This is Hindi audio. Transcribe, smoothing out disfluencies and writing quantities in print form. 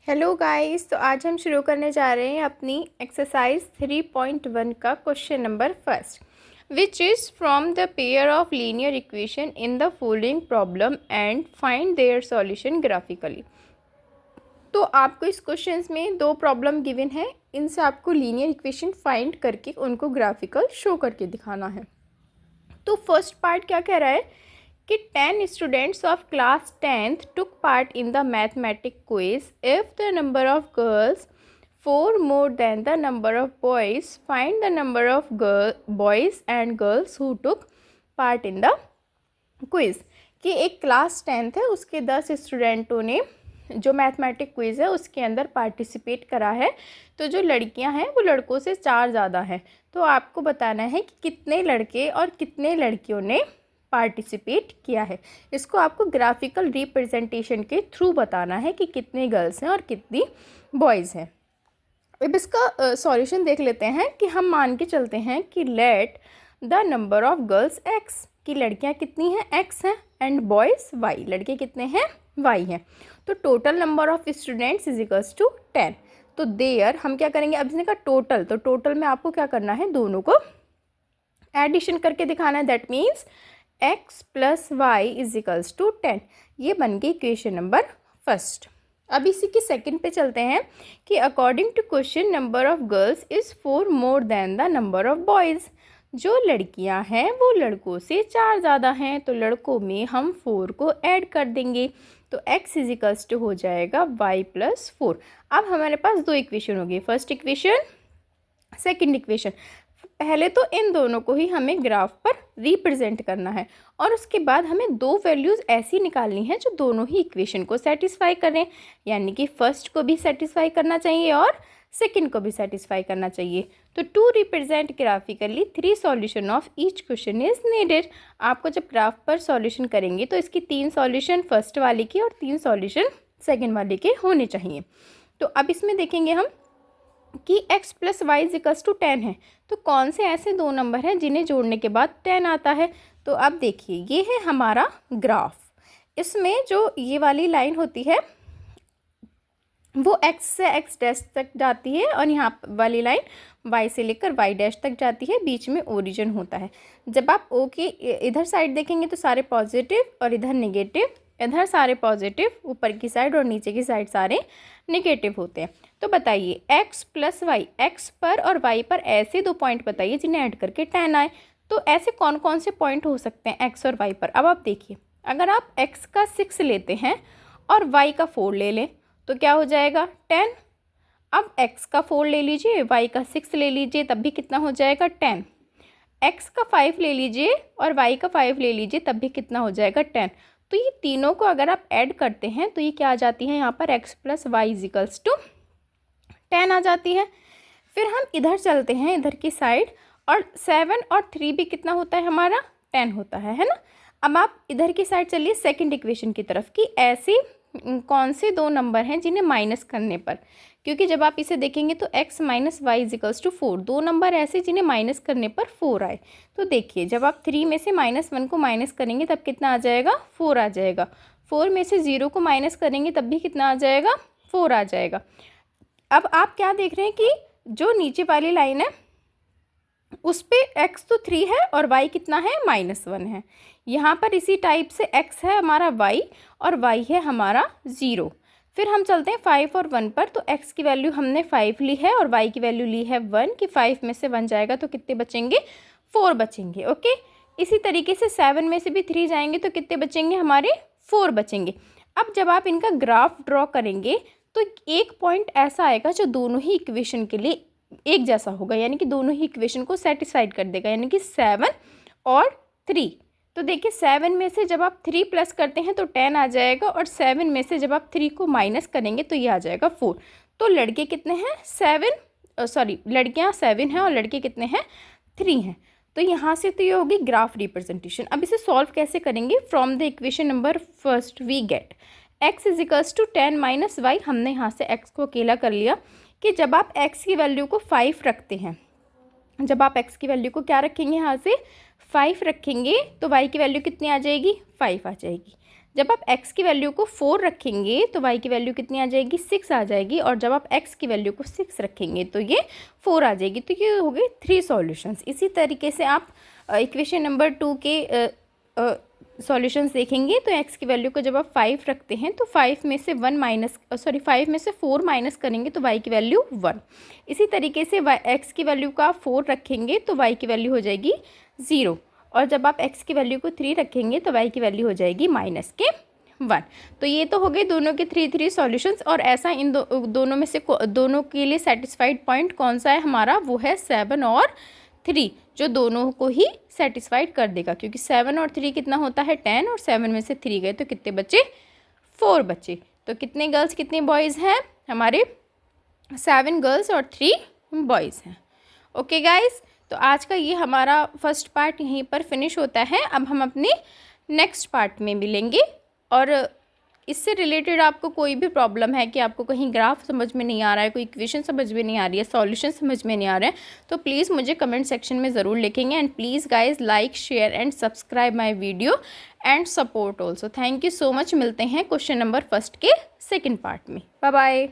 हेलो गाइस, तो आज हम शुरू करने जा रहे हैं अपनी एक्सरसाइज 3.1 का question number first, which is from the pair of linear equation in the following problem and find their solution graphically. तो आपको इस क्वेश्चन में दो प्रॉब्लम गिवन है, इनसे आपको लीनियर इक्वेशन फाइंड करके उनको ग्राफिकल शो करके दिखाना है। तो फर्स्ट पार्ट क्या कह रहा है कि 10 students of class 10th took part in the mathematics quiz. If the number of girls 4 more than the number of boys, find the number of boys and girls who took part in the quiz. कि एक क्लास 10th है, उसके 10 स्टूडेंटों ने जो मैथमेटिक क्विज़ है उसके अंदर पार्टिसिपेट करा है। तो जो लड़कियां हैं वो लड़कों से 4 ज़्यादा हैं। तो आपको बताना है कि कितने लड़के और कितने लड़कियों ने पार्टिसिपेट किया है। इसको आपको ग्राफिकल रिप्रेजेंटेशन के थ्रू बताना है कि कितने गर्ल्स हैं और कितनी बॉयज़ हैं। अब इसका सॉल्यूशन देख लेते हैं कि हम मान के चलते हैं कि let the number of girls x, कि लड़कियां कितनी हैं एक्स हैं, एंड बॉयज़ वाई, लड़के कितने हैं वाई हैं। तो total number of students is equals to 10। तो देयर हम क्या करेंगे, अब इसने कहा टोटल, तो टोटल में आपको क्या करना है, दोनों को एडिशन करके दिखाना है। That means x plus Y is equals to 10। ये बन गई इक्वेशन नंबर फर्स्ट। अब इसी के सेकंड पे चलते हैं कि according to question number of girls is 4 more than the number of boys. जो लड़कियां हैं वो लड़कों से 4 ज़्यादा हैं, तो लड़कों में हम 4 को ऐड कर देंगे। तो x इज इक्वल्स टू हो जाएगा y प्लस 4। अब हमारे पास दो इक्वेशन हो गई, फर्स्ट इक्वेशन सेकेंड इक्वेशन। पहले तो इन दोनों को ही हमें ग्राफ पर रिप्रेजेंट करना है और उसके बाद हमें दो वैल्यूज़ ऐसी निकालनी है जो दोनों ही इक्वेशन को सेटिस्फाई करें, यानी कि फर्स्ट को भी सेटिस्फाई करना चाहिए और सेकंड को भी सेटिस्फाई करना चाहिए। तो to represent graphically 3 solution of each question is needed. आपको जब ग्राफ पर सॉल्यूशन करेंगे तो इसकी 3 सॉल्यूशन फर्स्ट वाले की और 3 सॉल्यूशन सेकेंड वाले के होने चाहिए। तो अब इसमें देखेंगे हम कि x plus Y equals to 10 है। तो कौन से ऐसे दो नंबर हैं जिन्हें जोड़ने के बाद 10 आता है। तो अब देखिए ये है हमारा ग्राफ। इसमें जो ये वाली लाइन होती है वो x से x डैश तक जाती है और यहाँ वाली लाइन y से लेकर y डैश तक जाती है, बीच में ओरिजिन होता है। जब आप o की इधर साइड देखेंगे तो सारे पॉजिटिव और इधर नेगेटिव, इधर सारे पॉजिटिव, ऊपर की साइड और नीचे की साइड सारे नेगेटिव होते हैं। तो बताइए x प्लस वाई, एक्स पर और y पर ऐसे दो पॉइंट बताइए जिन्हें ऐड करके 10 आए। तो ऐसे कौन कौन से पॉइंट हो सकते हैं x और y पर। अब आप देखिए, अगर आप x का 6 लेते हैं और y का 4 ले लें तो क्या हो जाएगा 10। अब x का 4 ले लीजिए, y का 6 ले लीजिए, तब भी कितना हो जाएगा 10। x का 5 ले लीजिए और y का 5 ले लीजिए, तब भी कितना हो जाएगा 10। तो ये तीनों को अगर आप ऐड करते हैं तो ये क्या आ जाती है, यहाँ पर x plus Y equals to 10 आ जाती है। फिर हम इधर चलते हैं, इधर की साइड, और 7 और 3 भी कितना होता है हमारा 10 होता है ना। अब आप इधर की साइड चलिए सेकंड इक्वेशन की तरफ कि ऐसे कौन से दो नंबर हैं जिन्हें माइनस करने पर, क्योंकि जब आप इसे देखेंगे तो x minus Y equals to 4, दो नंबर ऐसे जिन्हें माइनस करने पर 4 आए। तो देखिए जब आप 3 में से -1 को माइनस करेंगे तब कितना आ जाएगा 4 आ जाएगा। 4 में से 0 को माइनस करेंगे तब भी कितना आ जाएगा 4 आ जाएगा। अब आप क्या देख रहे हैं कि जो नीचे वाली लाइन है उस पे x तो 3 है और y कितना है -1 है। यहाँ पर इसी टाइप से x है हमारा y और y है हमारा 0। फिर हम चलते हैं 5 और 1 पर। तो x की वैल्यू हमने 5 ली है और y की वैल्यू ली है 1, कि 5 में से 1 जाएगा तो कितने बचेंगे 4 बचेंगे। ओके, इसी तरीके से 7 में से भी 3 जाएंगे तो कितने बचेंगे हमारे 4 बचेंगे। अब जब आप इनका ग्राफ ड्रॉ करेंगे तो एक पॉइंट ऐसा आएगा जो दोनों ही इक्वेशन के लिए एक जैसा होगा, यानी कि दोनों ही इक्वेशन को सेटिस्फाइड कर देगा, यानी कि 7 और 3। तो देखिए 7 में से जब आप 3 प्लस करते हैं तो 10 आ जाएगा और 7 में से जब आप 3 को माइनस करेंगे तो ये आ जाएगा 4। तो लड़के कितने हैं 7, लड़कियां 7 हैं और लड़के कितने हैं 3 हैं। तो यहाँ से तो ये होगी ग्राफ रिप्रेजेंटेशन। अब इसे सॉल्व कैसे करेंगे, from the equation number first we get x is equals to 10 minus Y. हमने यहाँ से x को अकेला कर लिया कि जब आप x की वैल्यू को 5 रखते हैं, जब आप x की वैल्यू को क्या रखेंगे यहाँ से 5 रखेंगे तो y की वैल्यू कितनी आ जाएगी 5 आ जाएगी। जब आप x की वैल्यू को 4 रखेंगे तो y की वैल्यू कितनी आ जाएगी, 6 आ जाएगी, और जब आप x की वैल्यू को 6 रखेंगे तो ये 4 आ जाएगी। तो ये हो गए 3 सॉल्यूशंस। इसी तरीके से आप इक्वेशन नंबर 2 के सॉल्यूशंस देखेंगे तो x की वैल्यू को जब आप 5 रखते हैं तो 5 में से 5 में से 4 माइनस करेंगे तो y की वैल्यू 1। इसी तरीके से x की वैल्यू को आप 4 रखेंगे तो y की वैल्यू हो जाएगी 0, और जब आप x की वैल्यू को 3 रखेंगे तो y की वैल्यू हो जाएगी -1। तो ये तो हो गए दोनों के 3 सॉल्यूशंस। और ऐसा इन दोनों में से दोनों के लिए सेटिस्फाइड पॉइंट कौन सा है हमारा, वो है 7 और 3, जो दोनों को ही सेटिस्फाइड कर देगा, क्योंकि 7 और 3 कितना होता है 10, और 7 में से 3 गए तो कितने बचे, 4 बचे। तो कितने गर्ल्स कितने बॉयज़ हैं हमारे, 7 गर्ल्स और 3 बॉयज़ हैं। ओके गाइस, तो आज का ये हमारा फर्स्ट पार्ट यहीं पर फिनिश होता है। अब हम अपने नेक्स्ट पार्ट में मिलेंगे, और इससे रिलेटेड आपको कोई भी प्रॉब्लम है कि आपको कहीं ग्राफ समझ में नहीं आ रहा है, कोई इक्वेशन समझ में नहीं आ रही है, सॉल्यूशन समझ में नहीं आ रहा है, तो प्लीज़ मुझे कमेंट सेक्शन में ज़रूर लिखेंगे। And please guys like, share and subscribe my video and support also. Thank you so much. मिलते हैं क्वेश्चन नंबर फर्स्ट के सेकेंड पार्ट में। Bye bye.